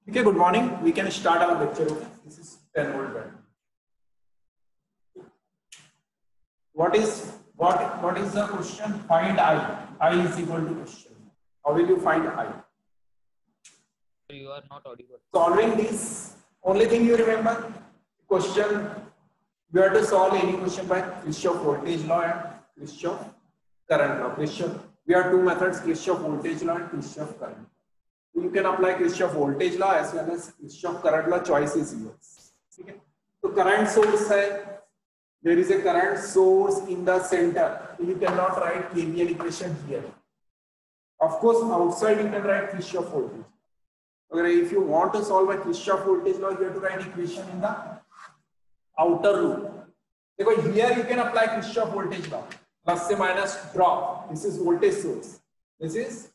Okay, good morning. We can start our lecture. Okay, this is 10 volt battery. What is the question? Find I. I is equal to question. How will you find I? You are not audible. Solving this, only thing you remember, question. You have to solve any question by Kirchhoff voltage law and Kirchhoff current law. Kirchhoff. We have two methods: Kirchhoff voltage law and Kirchhoff current. You can apply Kirchhoff voltage law as well as Kirchhoff current law. Choice is yours. Okay. So current source है. There is a current source in the center. You cannot write KVL equation here. Of course, outside you can write Kirchhoff voltage. Okay, if you want to solve a Kirchhoff voltage law, you have to write equation in the outer loop. Because here you can apply Kirchhoff voltage law. Plus से minus drop. This is voltage source. This is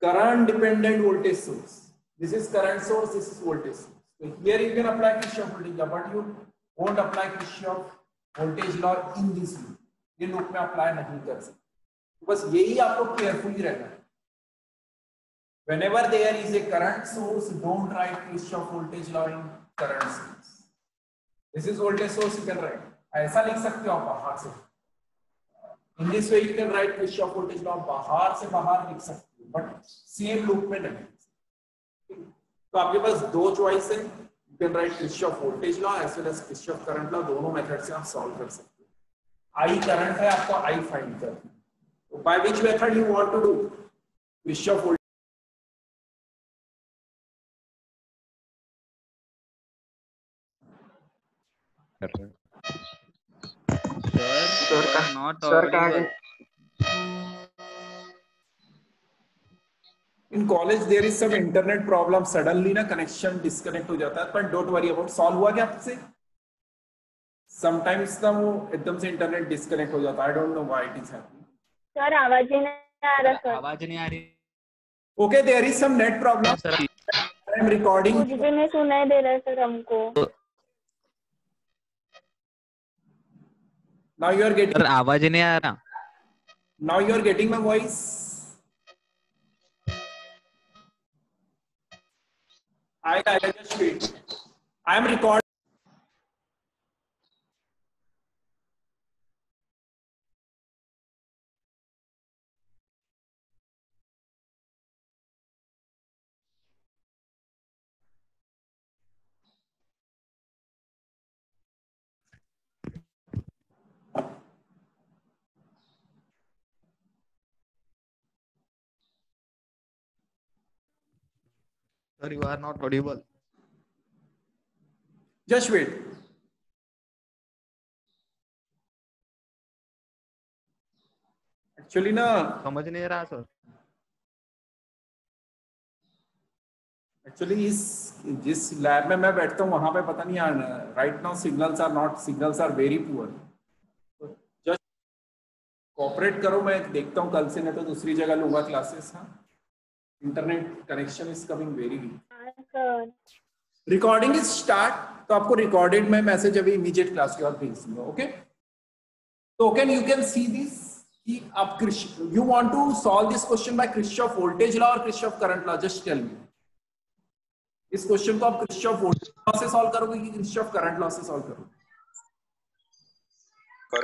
current dependent voltage source. This is current source. This is voltage source. So here you can apply Kirchhoff voltage law, but you won't apply Kirchhoff voltage law in this loop. ये loop में apply नहीं कर सकते. बस यही आपको carefully रहना है. Whenever there is a current source, don't write Kirchhoff voltage law in current source. This is voltage source. You can write. ऐसा लिख सकते हो आप बाहर से. In this way you can write Kirchhoff voltage law. बाहर से बाहर लिख सकते हो, but same loop में नहीं. तो आपके पास दो choice है. You can write Kirchhoff voltage law as well as Kirchhoff current law. दोनों मेथड से आप solve कर सकते हो. I current है, आपको I find करना है. तो by which method you want to do Kirchhoff voltage? Sir, not audible. In college there is some internet problem. Suddenly ना connection disconnect हो जाता है. पर don't worry about. Solve हुआ क्या आपसे? Sometimes ना वो एकदम से internet disconnect हो जाता है. I don't know why it is happening. Sir आवाज ही नहीं आ रहा सर. आवाज नहीं आ रही. Okay, there is some net problem. Sir I am recording. कुछ भी नहीं सुनाई दे रहा है सर हमको. Now you are getting. Sir आवाज नहीं आ रहा. Now you are getting my voice. I just wait. I am recording. Sir, you are not audible. Just wait. Actually ना समझ नहीं रहा सर. Actually इस जिस लैब में मैं बैठता हूँ वहां पे पता नहीं यार right now signals are very poor. So just cooperate करो. मैं देखता हूँ कल से, नहीं तो दूसरी जगह लूंगा क्लासेस. हाँ, internet connection is coming very weak. Recording is start. तो आपको रिकॉर्डेड में मैसेज अभी इमीडिएट क्लास के बाद भेज दूंगा. ओके, तो यू कैन सी दिस कि आप you want to solve this question by Kirchhoff voltage law और Kirchhoff current law. Just tell me, इस क्वेश्चन को आप Kirchhoff वोल्टेज लॉ से सॉल्व करोगे कि Kirchhoff करंट लॉ से सॉल्व करोगे?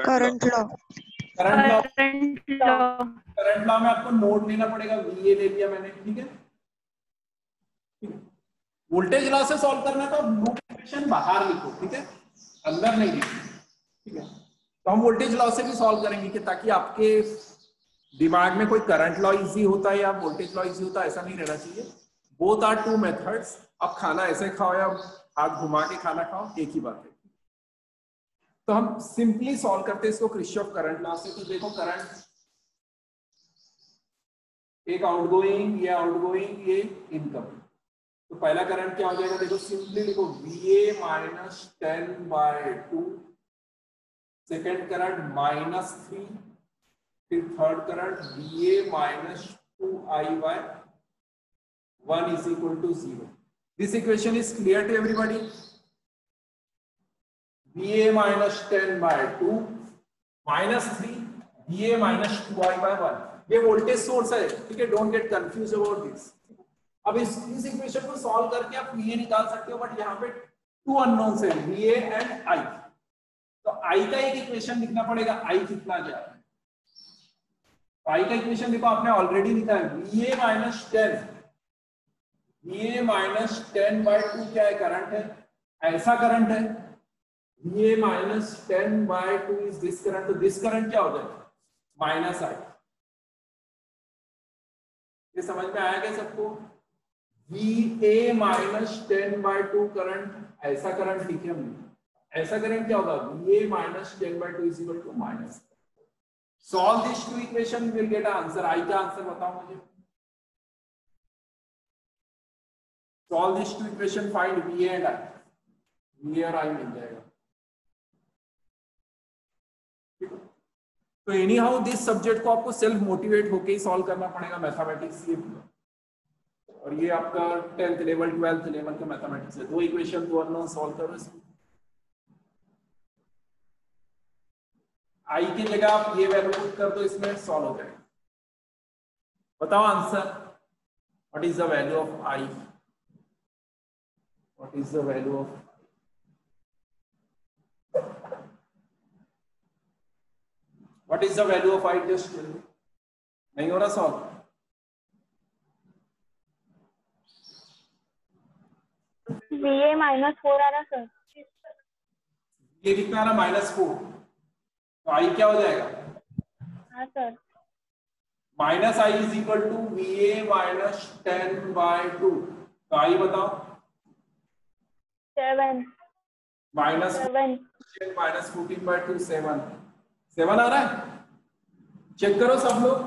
Current law. करंट लॉ में आपको नोट लेना पड़ेगा. VA ले लिया मैंने. ठीक है. वोल्टेज लॉ से सॉल्व करना है तो लूप इक्वेशन बाहर लिखो. ठीक है, अंदर नहीं लिखो. ठीक है, तो हम वोल्टेज लॉ से भी सॉल्व करेंगे कि ताकि आपके दिमाग में कोई करंट लॉ इजी होता है या वोल्टेज लॉ इजी होता है ऐसा नहीं रहना चाहिए. Both are two methods. आप खाना ऐसे खाओ या हाथ घुमा के खाना खाओ, एक ही बात है. तो हम सिंपली सॉल्व करते हैं इसको Kirchhoff करंट लॉ से. तो देखो करंट एक आउटगोइंग, ये आउटगोइंग, ये इनकमिंग. तो पहला करंट क्या हो जाएगा? देखो सिंपली लिखो VA माइनस 10/2. Second current -3. फिर third current VA minus 2I/1 is equal to 0. This equation is clear to everybody. VA minus 10/2 -3 VA minus 2I/1. ये वोल्टेज सोर्स है. ठीक है, don't get confuse about this. अब इस equation को solve करके आप VA निकाल सकते हो, बट यहाँ पे 2 अननोन्स है, VA एंड I। तो I का एक इक्वेशन लिखना पड़ेगा, I कितना जा रहा है। I का इक्वेशन देखो आपने ऑलरेडी लिखा है, VA minus 10, VA minus 10 by 2 क्या है, करंट है, ऐसा करंट है। VA minus 10 by 2 is this current, तो दिस करंट क्या हो जाएगा, माइनस I। ये समझ में आया क्या सबको? VA माइनस 10 बाय 2 करंट, ऐसा करंट लिखे हमने, ऐसा करंट क्या होगा, VA minus 10 by 2 is equal to minus. Solve this two equation, you will get answer. I का आंसर बताओ मुझे। Solve this two equation, find VA and I। VA और I मिल जाएगा। तो एनी हाउ दिस सब्जेक्ट को आपको self motivate होके ही सॉल्व करना पड़ेगा, मैथमेटिक्स ये। और ये आपका 10th लेवल 12th लेवल का मैथमेटिक्स है। 2 इक्वेशन 2 अननोन सॉल्व करो इसमें। I की जगह आप ये वैल्यू पुट कर दो, इसमें सॉल्व हो जाएगा। बताओ answer, what is the value of I? What is the value of, what is the value of I? Just नहीं हो रहा सॉल्व। VA -4 आ रहा सर। ये कितना आ रहा, -4। तो I क्या हो जाएगा? हाँ sir. Minus I is equal to VA minus 10 by 2। तो I बताओ। 7 माइनस 7 माइनस 14 बाय 2, 7 आ रहा है। चेक करो सब लोग।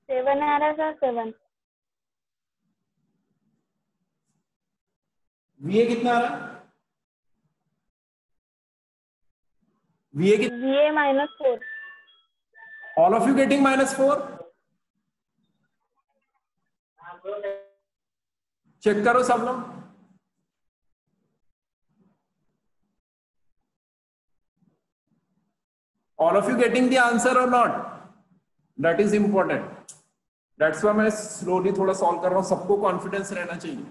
सेवन आ रहा सर। 7 VA कितना आ रहा है? VA कितना? VA -4। All of you getting -4? Check करो सब लोग। All of you getting the answer or not? That is important. That's why मैं स्लोली थोड़ा सॉल्व कर रहा हूं, सबको कॉन्फिडेंस रहना चाहिए।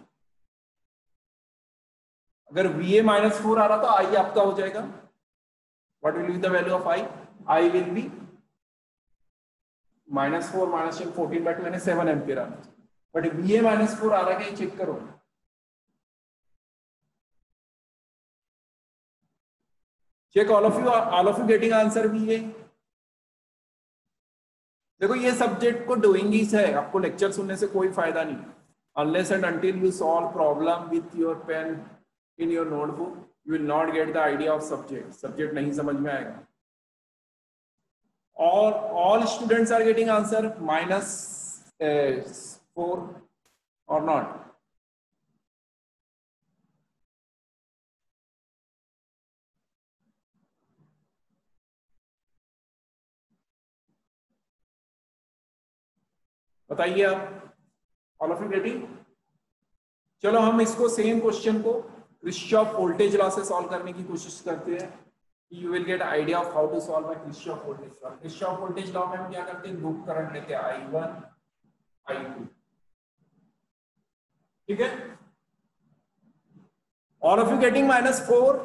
अगर VA -4 आ रहा तो I आपका हो जाएगा, what will be the value of I? I will be -4 minus 14 by 2 यानी 7 एम्पियर आना चाहिए। बट VA -4 आ रहा है, चेक करो। Check all of you getting answer VA। देखो ये सब्जेक्ट को डूइंग ही है, आपको लेक्चर सुनने से कोई फायदा नहीं। Unless and until you solve problem with your pen in your notebook, you will not get the idea of subject नहीं समझ में आएगा। और all students are getting answer -4 और नॉट? बताइए आप, ऑल ऑफ यू गेटिंग? चलो हम इसको सेम क्वेश्चन को किरचॉफ वोल्टेज लॉ से सॉल्व करने की कोशिश करते हैं। You will get idea of how to solve by Kirchhoff voltage law. Kirchhoff voltage law में हम क्या करते हैं, लूप करंट लेते हैं I1 I2। ठीक है, all of you getting -4?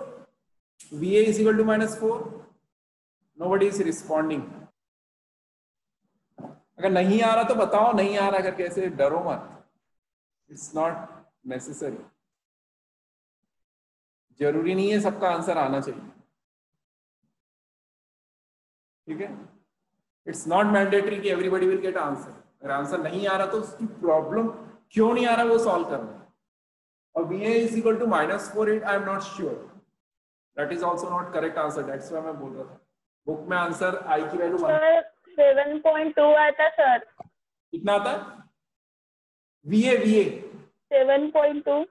VA is equal to -4? nobody is responding। अगर नहीं आ रहा तो बताओ, नहीं आ रहा करके, ऐसे डरो मत, इट्स नॉट नेसेसरी। जरूरी नहीं है सबका आंसर आना चाहिए, ठीक है। इट्स नॉट मैंडेटरी कि एवरीबॉडी विल गेट आंसर। अगर आंसर नहीं आ रहा तो उसकी प्रॉब्लम क्यों नहीं आ रहा वो सॉल्व करना। और VA is equal to -4, I am not sure, that is also not correct answer, that's why मैं बोल रहा था। बुक में आंसर I की वैल्यू 7.2 आता सर। कितना आता है? VA 7.2।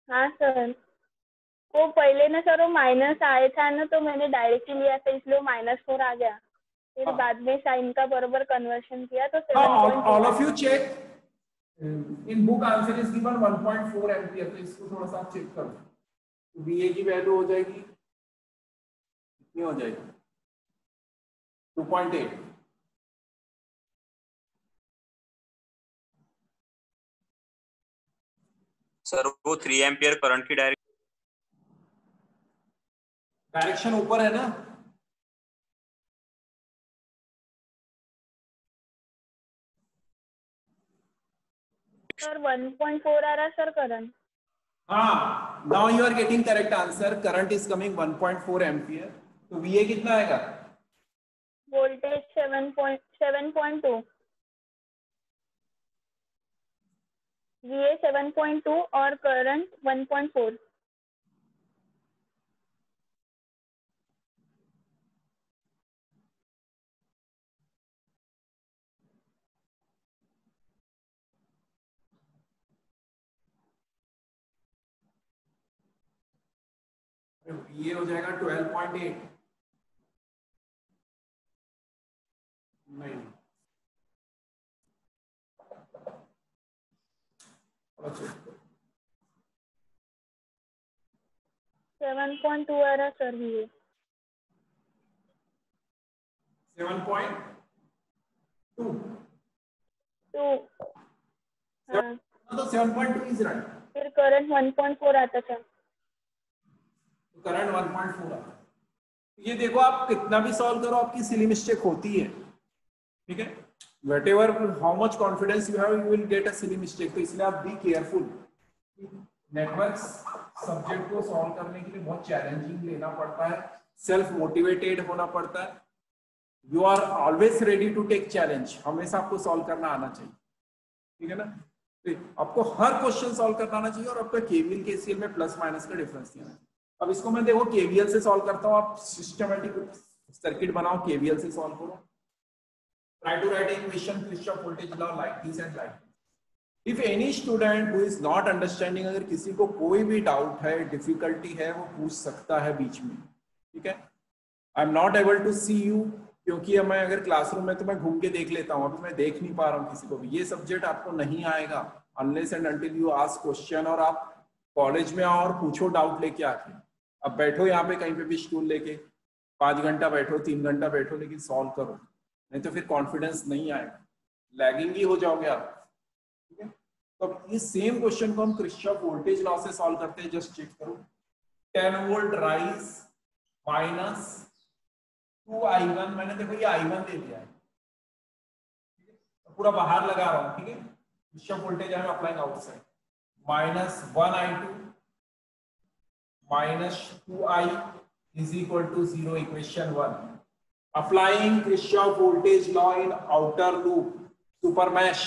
हाँ सर, वो पहले ना सर वो माइनस आया था ना, तो मैंने डायरेक्टली लिया था, इसलिए -4 आ गया। फिर बाद में साइन का बराबर कन्वर्शन किया तो 7.2। All of you check in book answer is given 1.4 ampere, तो इसको थोड़ा सा चेक करो। तो बीए की वैल्यू हो जाएगी कितनी हो जाएगी 2.8। सर वो 3 एम्पियर करंट की डायरेक्शन ऊपर है ना, सर 1.4 आ रहा सर करंट। हाँ, now you are getting correct answer. Current is coming 1.4 ampere. तो वीए कितना आएगा? वोल्टेज 7.2, VA 7.2 और करंट 1.4। ये हो जाएगा 12.8। नहीं, अच्छा 7.2 आ रहा सर VA। 7.2 हाँ, तो 7.2 इज राइट। फिर करंट 1.4 आता सर। तो करंट 1.4 आता है। ये देखो, आप कितना भी सॉल्व करो आपकी सिली मिस्टेक होती है, ठीक है। whatever how much confidence you have you will get a silly mistake। तो इसलिए आप बी केयरफुल। नेटवर्क्स सब्जेक्ट को सॉल्व करने के लिए बहुत चैलेंजिंग लेना पड़ता है, सेल्फ मोटिवेटेड होना पड़ता है। You are always ready to take challenge, हमेशा आपको सॉल्व करना आना चाहिए, ठीक है ना। तो आपको हर क्वेश्चन सॉल्व करना आना चाहिए और आपका केवीएल केसीएल में प्लस माइनस का डिफरेंस नहीं आना चाहिए। अब इसको मैं देखो केवीएल से सॉल्व करता हूँ, आप सिस्टमैटिक सर्किट बनाओ, केवीएल से सॉल्व करो। Try to write an equation Kirchhoff voltage law like this and like this. If any student who is not understanding, अगर किसी को कोई भी डाउट है, डिफिकल्टी है, वो पूछ सकता है बीच में, ठीक है। I am not able to see you, क्योंकि मैं अगर क्लासरूम में तो मैं घूम के देख लेता हूँ, अभी मैं देख नहीं पा रहा हूँ किसी को भी। ये सब्जेक्ट आपको नहीं आएगा unless and until you ask question, और आप कॉलेज में आओ और पूछो डाउट लेके आके। अब बैठो यहाँ पे कहीं पे भी स्टूल लेके 5 घंटा बैठो, 3 घंटा बैठो, लेकिन सॉल्व करो, नहीं तो फिर कॉन्फिडेंस नहीं आएगा, लैगिंग ही हो जाओगे आप, ठीक है। तो इस सेम क्वेश्चन को हम किर्चॉफ वोल्टेज लॉ से सॉल्व करते हैं। जस्ट चेक करो, 10 वोल्ट राइज माइनस 2i1, मैंने देखो ये i1 दे दिया है, ठीक है, तो पूरा बाहर लगा रहा हूं, ठीक है। Kirchhoff voltage I am applying outside, minus 1i2 minus 2i is equal to 0, equation 1। Applying Kirchhoff voltage law in outer loop, super mesh.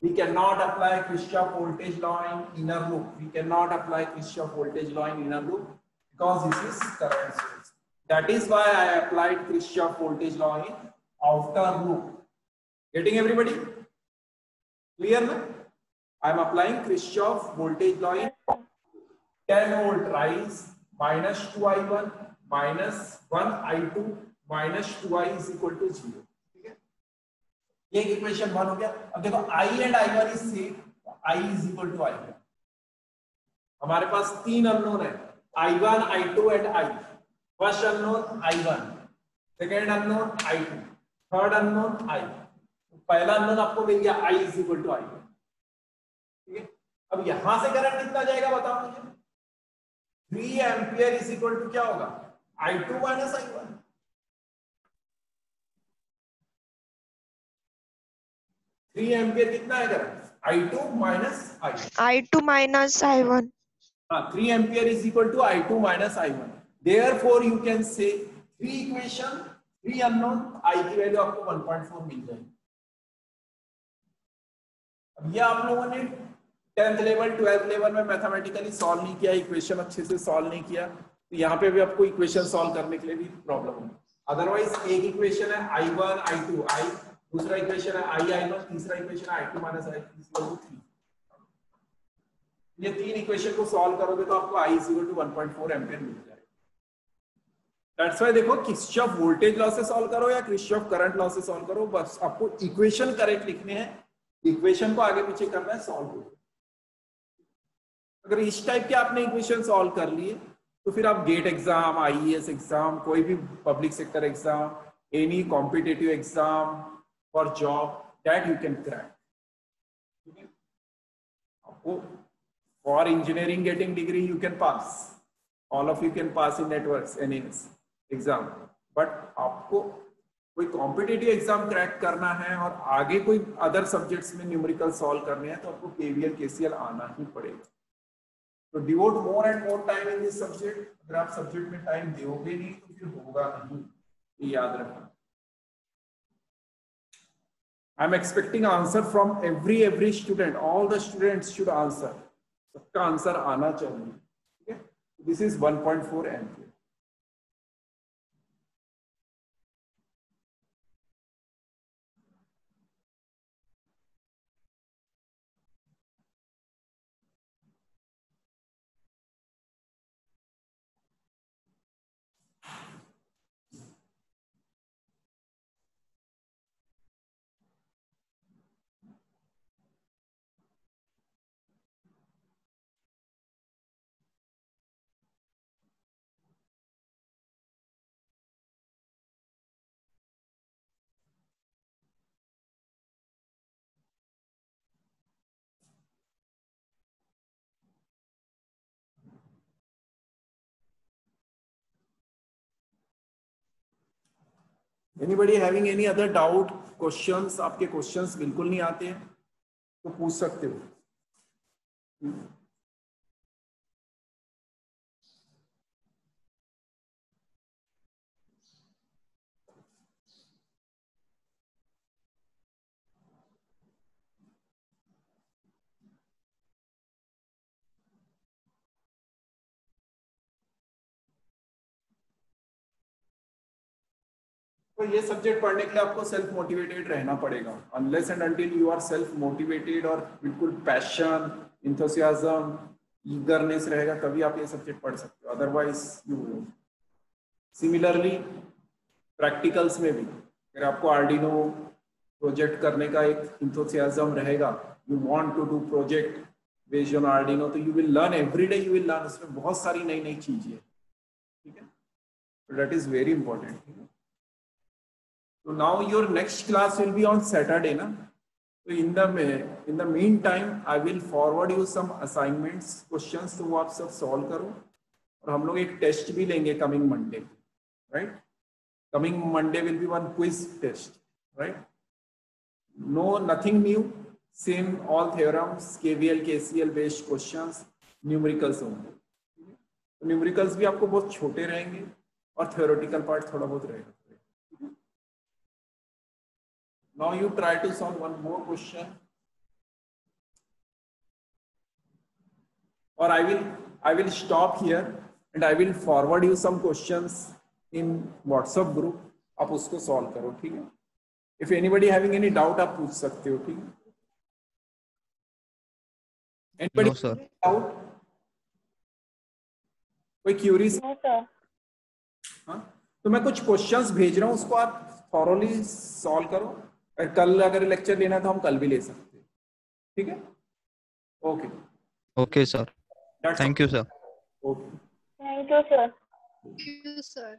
We cannot apply Kirchhoff voltage law in inner loop. We cannot apply Kirchhoff voltage law in inner loop because this is current source. That is why I applied Kirchhoff voltage law in outer loop. Getting everybody? Clear na? I am applying Kirchhoff voltage law in 10 volt rise minus 2i1 minus 1i2 minus 2i is equal to 0, ठीक है। ये equation 1 हो गया। अब देखो i and i1 is same, i is equal to i1। हमारे पास 3 unknown है, i1 i2 and i। First unknown i1, second unknown i2, third unknown i। तो पहला अननोन आपको मिल गया i is equal to i1, ठीक है। अब यहां से करंट कितना जाएगा बताओ मुझे? 3 एम्पियर इज इक्वल टू क्या होगा? i2 minus i1। 3 एम्पियर कितना है current? I2 minus I1। I2 minus I1. हाँ, 3 ampere is equal to I2 minus I1। Therefore you can say 3 equation, 3 unknown, I की वैल्यू आपको 1.4 मिल जाएगी। अब ये आप लोगों ने 10th लेवल 12th लेवल में मैथमेटिकली सॉल्व नहीं किया, इक्वेशन अच्छे से सॉल्व नहीं किया, तो यहाँ पे भी आपको इक्वेशन सॉल्व करने के लिए भी प्रॉब्लम होगी। अदरवाइज एक इक्वेशन है I1 I2 I, दूसरा इक्वेशन है i1, तीसरा इक्वेशन है i2 माइनस i3। ये 3 इक्वेशन को सॉल्व करोगे तो आपको I = 1.4 एम्पियर मिल जाएगा। दैट्स व्हाई देखो, किरचॉफ वोल्टेज लॉ से सॉल्व करो या किरचॉफ करंट लॉ से सॉल्व करो, बस आपको इक्वेशन करेक्ट लिखने हैं, इक्वेशन को आगे पीछे करना है, सॉल्व हो। अगर इस टाइप के आपने इक्वेशन सॉल्व कर लिए तो फिर आप गेट एग्जाम, IAS एग्जाम, कोई भी public sector exam, any competitive exam for job, that you can crack. आपको for engineering getting degree you can pass, all of you can pass in networks NAS exam, but आपको कोई competitive exam crack करना है और आगे कोई other subjects में numerical solve करने हैं तो आपको KVL KCL आना ही पड़ेगा। तो devote more and more time in this subject. अगर आप सब्जेक्ट में टाइम दोगे नहीं तो फिर होगा नहीं, ये याद रखना। I am expecting answer from every student, all the students should answer, सबका आंसर आना चाहिए, ठीक है। This is 1.4 ampere. Anybody having any other doubt, questions? आपके क्वेश्चंस बिल्कुल नहीं आते हैं तो पूछ सकते हो। तो ये सब्जेक्ट पढ़ने के लिए आपको सेल्फ मोटिवेटेड रहना पड़ेगा। Unless and until you are self motivated और बिल्कुल पैशन, इंथुसियाज्म, ईगरनेस रहेगा तभी आप ये सब्जेक्ट पढ़ सकते हो, otherwise you won't. Similarly practicals में भी अगर आपको आर्डिनो प्रोजेक्ट करने का एक इंथुसियाज्म रहेगा, you want to do project based on Arduino, तो you will learn every day, you will learn, उसमें बहुत सारी नई नई चीजें, ठीक है। दैट इज वेरी इंपॉर्टेंट, ठीक है। So now your next class will be on Saturday, na? So in the meantime, I will forward you some assignments, questions, तो वो आप सब solve करो। और हम लोग एक टेस्ट भी लेंगे coming Monday, right? Coming Monday will be one quiz test, right? No, nothing new, same all theorems, KVL, KCL based questions, numericals होंगे। Numericals भी आपको बहुत छोटे रहेंगे और theoretical part थोड़ा बहुत रहेगा। Now you try to solve one more question, or I will stop here and I will forward you some questions in WhatsApp group. आप उसको solve करो, ठीक है। If anybody having any doubt आप पूछ सकते हो, ठीक है। Anybody No, sir. doubt? कोई क्यूरीज? No sir. हाँ, तो मैं कुछ क्वेश्चंस भेज रहा हूँ, उसको आप थॉरोली सॉल्व करो। कल अगर लेक्चर लेना तो हम कल भी ले सकते हैं, ठीक है। Okay Okay, sir. Thank you, sir. Okay. Thank you sir. Thank you, sir.